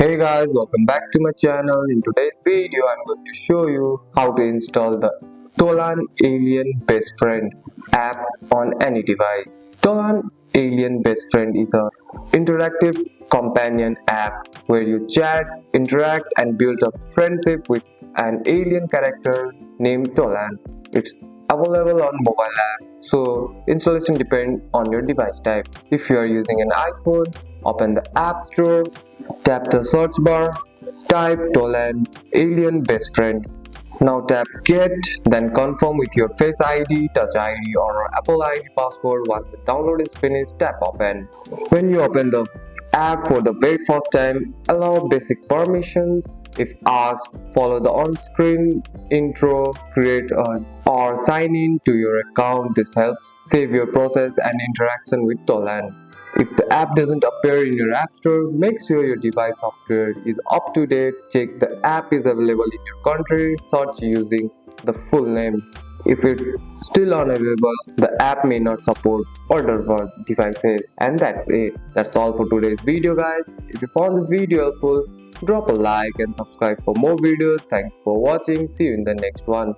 Hey guys, welcome back to my channel. In today's video, I'm going to show you how to install the Tolan Alien Best Friend app on any device. Tolan Alien Best Friend is a interactive companion app where you chat, interact, and build a friendship with an alien character named Tolan. It's available on mobile app, so installation depends on your device type. If you are using an iPhone, open the App Store. Tap the search bar, type Tolan Alien Best Friend. Now tap Get, then confirm with your Face ID, Touch ID or Apple ID password. Once the download is finished, tap Open. When you open the app for the very first time, allow basic permissions. If asked, follow the on-screen intro, create or sign in to your account. This helps save your process and interaction with Tolan. If the app doesn't appear in your app store, make sure your device software is up to date. Check the app is available in your country. Search using the full name. If it's still unavailable, the app may not support older devices. And that's it. That's all for today's video, guys. If you found this video helpful, drop a like and subscribe for more videos. Thanks for watching. See you in the next one.